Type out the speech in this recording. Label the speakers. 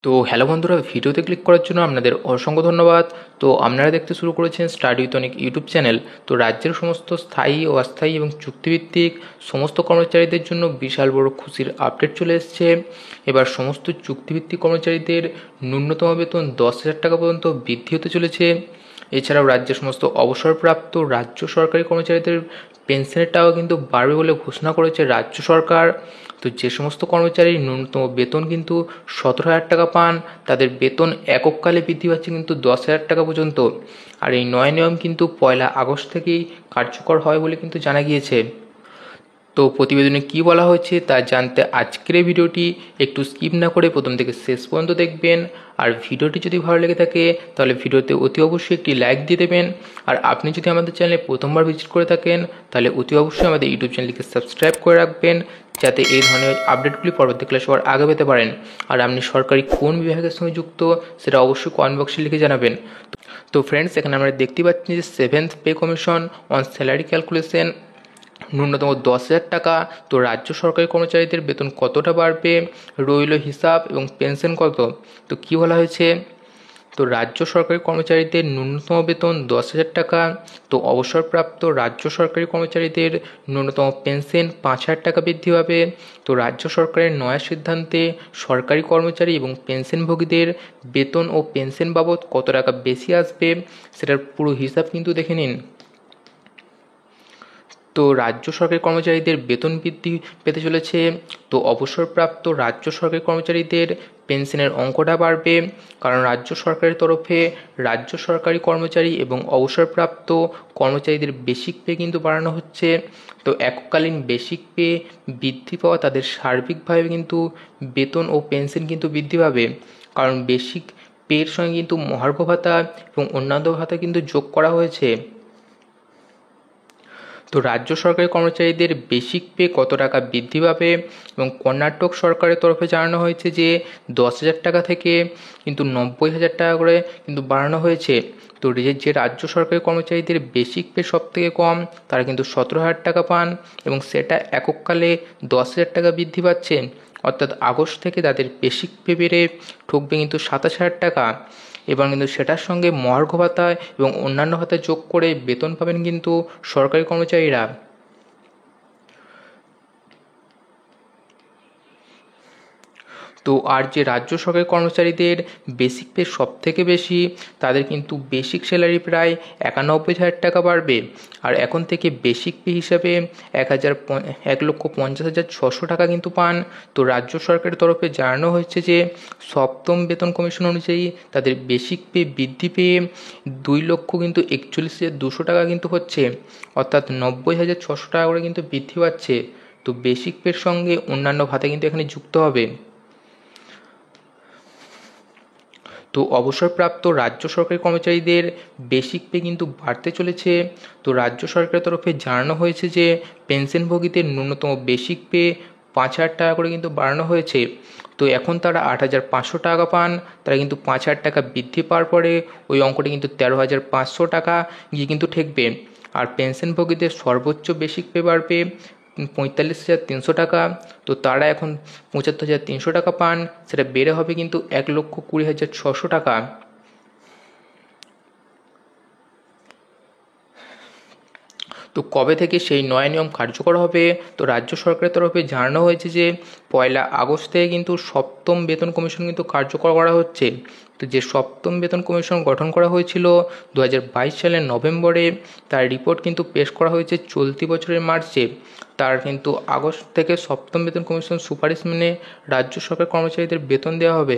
Speaker 1: তো হ্যালো বন্ধুরা, ভিডিওতে ক্লিক করার জন্য আপনাদের অসংখ্য ধন্যবাদ। তো আপনারা দেখতে শুরু করেছেন study with Anik YouTube channel. তো রাজ্যের সমস্ত স্থায়ী ও অস্থায়ী এবং চুক্তিভিত্তিক সমস্ত কর্মচারীদের জন্য বিশাল বড় খুশির আপডেট চলে এসেছে। এবার সমস্ত চুক্তিভিত্তিক কর্মচারীদের ন্যূনতম বেতন 10,000 টাকা পর্যন্ত বৃদ্ধি হতে চলেছে। এছাড়াও রাজ্যের সমস্ত অবসরপ্রাপ্ত রাজ্য সরকারি কর্মচারীদের পেনশনের টাকা কিন্তু বাড়বে বলে ঘোষণা করেছে রাজ্য সরকার। তো যে সমস্ত কর্মচারী ন্যূনতম বেতন কিন্তু 17,000 টাকা পান, তাদের বেতন একককালে বৃদ্ধি পাচ্ছে কিন্তু 10,000 টাকা পর্যন্ত। আর এই নয় নিয়ম কিন্তু 1 আগস্ট থেকেই কার্যকর হয় বলে কিন্তু জানা গিয়েছে। তো প্রতিবেদনে কি বলা হয়েছে তা জানতে আজকের এই ভিডিওটি একটু স্কিপ না করে প্রথম থেকে শেষ পর্যন্ত দেখবেন। আর ভিডিওটি যদি ভালো লেগে থাকে তাহলে ভিডিওতে অতি অবশ্যই একটি লাইক দিয়ে দেবেন। আর আপনি যদি আমাদের চ্যানেলে প্রথমবার ভিজিট করে থাকেন তাহলে অতি অবশ্যই আমাদের ইউটিউব চ্যানেলকে সাবস্ক্রাইব করে রাখবেন, যাতে এই ধরনের আপডেটগুলি পরবর্তী ক্লাস সবার আগে পেতে পারেন। আর আপনি সরকারি কোন বিভাগের সঙ্গে যুক্ত সেটা অবশ্যই কমেন্ট বক্সে লিখে জানাবেন। তো ফ্রেন্ডস, এখানে আমরা দেখতে পাচ্ছি যে 7th pay commission on salary calculation ন্যূনতম 10,000 টাকা। তো রাজ্য সরকারি কর্মচারীদের বেতন কতটা বাড়বে, রইল হিসাব এবং পেনশন কত। তো কি বলা হয়েছে, তো রাজ্য সরকারি কর্মচারীদের ন্যূনতম বেতন 10,000 টাকা। তো অবসরপ্রাপ্ত রাজ্য সরকারি কর্মচারীদের ন্যূনতম পেনশন 5,000 টাকা বৃদ্ধি পাবে। তো রাজ্য সরকারের নয়া সিদ্ধান্তে সরকারি কর্মচারী এবং পেনশনভোগীদের বেতন ও পেনশন বাবদ কত টাকা বেশি আসবে সেটার পুরো হিসাব কিন্তু দেখে নিন। তো রাজ্য সরকারি কর্মচারীদের বেতন বৃদ্ধি পেতে চলেছে। তো অবসরপ্রাপ্ত রাজ্য সরকারি কর্মচারীদের পেনশনের অঙ্কটা বাড়বে, কারণ রাজ্য সরকারের তরফে রাজ্য সরকারি কর্মচারী এবং অবসরপ্রাপ্ত কর্মচারীদের বেসিক পে কিন্তু বাড়ানো হচ্ছে। তো এককালীন বেসিক পে বৃদ্ধি পাওয়া তাদের সার্বিকভাবে কিন্তু বেতন ও পেনশন কিন্তু বৃদ্ধি পাবে, কারণ বেসিক পের সঙ্গে কিন্তু মহার্ঘ ভাতা এবং অন্যান্য ভাতা কিন্তু যোগ করা হয়েছে। তো রাজ্য সরকারি কর্মচারীদের বেসিক পে কত টাকা বৃদ্ধি পাবে, এবং কর্ণাটক সরকারের তরফে জানানো হয়েছে যে 10,000 টাকা থেকে কিন্তু 90,000 টাকা করে কিন্তু বাড়ানো হয়েছে। তো যে রাজ্য সরকারি কর্মচারীদের বেসিক পে সব থেকে কম তারা কিন্তু 17,000 টাকা পান, এবং সেটা একককালে 10,000 টাকা বৃদ্ধি পাচ্ছে। অর্থাৎ আগস্ট থেকে তাদের বেসিক পে বেড়ে ঠকবে কিন্তু 27,000 টাকা। এবং কিন্তু সেটার সঙ্গে মহার্ঘ ভাতা এবং অন্যান্য ভাতা যোগ করে বেতন পাবেন কিন্তু সরকারি কর্মচারীরা। তো আর যে রাজ্য সরকারি কর্মচারীদের বেসিক পে সব থেকে বেশি, তাদের কিন্তু বেসিক স্যালারি প্রায় 91,000 টাকা বাড়বে। আর এখন থেকে বেসিক পে হিসাবে 1,50,600 টাকা কিন্তু পান। তো রাজ্য সরকারের তরফে জানানো হয়েছে যে সপ্তম বেতন কমিশন অনুযায়ী তাদের বেসিক পে বৃদ্ধি পেয়ে 2,00,000 কিন্তু 41,200 টাকা কিন্তু হচ্ছে, অর্থাৎ 90,600 টাকা করে কিন্তু বৃদ্ধি পাচ্ছে। তো বেসিক পের সঙ্গে অন্যান্য ভাতা কিন্তু এখানে যুক্ত হবে। তো অবসরপ্রাপ্ত রাজ্য সরকারি কর্মচারীদের বেসিক পে কিন্তু বাড়তে চলেছে। তো রাজ্য সরকারের তরফে জানানো হয়েছে যে পেনশনভোগীদের ন্যূনতম বেসিক পে 5,000 টাকা করে কিন্তু বাড়ানো হয়েছে। তো এখন তারা 8,500 টাকা পান, তারা কিন্তু 5,000 টাকা বৃদ্ধি পাওয়ার পরে ওই অঙ্কটি কিন্তু 13,500 টাকা গিয়ে কিন্তু ঠেকবে। আর পেনশনভোগীদের সর্বোচ্চ বেসিক পে বাড়বে 45,300 টাকা। তো তারা এখন 75,300 টাকা পান, সেটা বেড়ে হবে কিন্তু 1,20,600 টাকা। তো কবে থেকে সেই নয়া নিয়ম কার্যকর হবে, তো রাজ্য সরকারের তরফে জানানো হয়েছে যে 1 আগস্ট থেকে কিন্তু সপ্তম বেতন কমিশন কিন্তু কার্যকর করা হচ্ছে। তো যে সপ্তম বেতন কমিশন গঠন করা হয়েছিল 2022 সালের নভেম্বরে, তার রিপোর্ট কিন্তু পেশ করা হয়েছে চলতি বছরের মার্চে। তার কিন্তু আগস্ট থেকে সপ্তম বেতন কমিশন সুপারিশ মেনে রাজ্য সরকার কর্মচারীদের বেতন দেওয়া হবে।